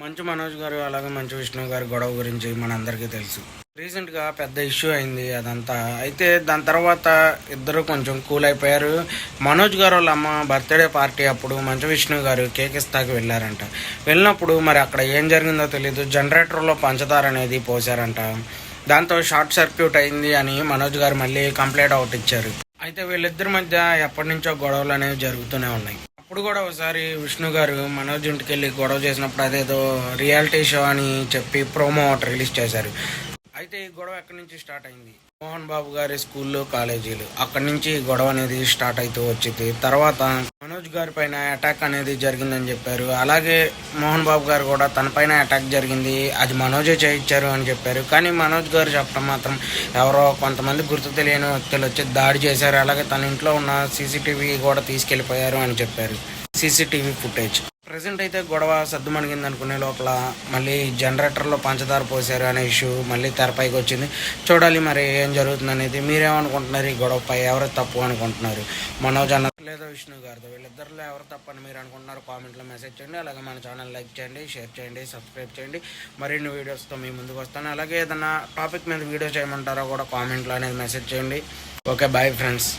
మంచు మనోజ్ గారు అలాగే మంచు విష్ణు గారి గొడవ గురించి మనందరికీ తెలుసు. రీసెంట్గా పెద్ద ఇష్యూ అయింది అదంతా. అయితే దాని తర్వాత ఇద్దరు కొంచెం కూల్ అయిపోయారు. మనోజ్ గారు వాళ్ళ అమ్మ బర్త్డే పార్టీ అప్పుడు మంచు విష్ణు గారు కేక్ ఇస్తాకి వెళ్ళారంట. వెళ్ళినప్పుడు మరి అక్కడ ఏం జరిగిందో తెలియదు, జనరేటర్లో పంచదార అనేది పోసారంట. దాంతో షార్ట్ సర్క్యూట్ అయింది అని మనోజ్ గారు మళ్ళీ కంప్లైంట్ అవుట్ ఇచ్చారు. అయితే వీళ్ళిద్దరి మధ్య ఎప్పటి నుంచో గొడవలు అనేవి జరుగుతూనే ఉన్నాయి. అప్పుడు కూడా ఒకసారి విష్ణు గారు మనోజ్ ఇంటికి వెళ్ళి గొడవ చేసినప్పుడు అదేదో రియాలిటీ షో అని చెప్పి ప్రోమో ఒకటి రిలీజ్ చేశారు. అయితే ఈ గొడవ ఎక్కడి నుంచి స్టార్ట్ అయింది, మోహన్ బాబు గారి స్కూళ్ళు కాలేజీలు, అక్కడి నుంచి గొడవ అనేది స్టార్ట్ అవుతూ వచ్చింది. తర్వాత మనోజ్ గారి పైన అటాక్ అనేది జరిగిందని చెప్పారు. అలాగే మోహన్ బాబు గారు కూడా తన పైన అటాక్ జరిగింది, అది మనోజే చేయించారు అని చెప్పారు. కానీ మనోజ్ గారు చెప్పడం మాత్రం ఎవరో కొంతమంది గుర్తు తెలియని వ్యక్తులు వచ్చి దాడి చేశారు, అలాగే తన ఇంట్లో ఉన్న సీసీటీవీ కూడా తీసుకెళ్లిపోయారు అని చెప్పారు. సీసీటీవీ ఫుటేజ్ ప్రజెంట్ అయితే గొడవ సద్దుమణిగింది అనుకునే లోపల మళ్ళీ జనరేటర్లో పంచదార పోసారు అనే ఇష్యూ మళ్ళీ తెరపైకి వచ్చింది. చూడాలి మరి ఏం జరుగుతుంది అనేది. మీరేమనుకుంటున్నారు, ఈ గొడవపై ఎవరు తప్పు అనుకుంటున్నారు, మనోజ్ అన్న లేదా విష్ణు గారితో? వీళ్ళిద్దరిలో ఎవరు తప్పు అని మీరు అనుకుంటున్నారు? కామెంట్లో మెసేజ్ చేయండి. అలాగే మన ఛానల్ లైక్ చేయండి, షేర్ చేయండి, సబ్స్క్రైబ్ చేయండి. మరిన్ని వీడియోస్తో మీ ముందుకు వస్తాను. అలాగే ఏదైనా టాపిక్ మీద వీడియో చేయమంటారో కూడా కామెంట్లో అనేది మెసేజ్ చేయండి. Okay, bye friends.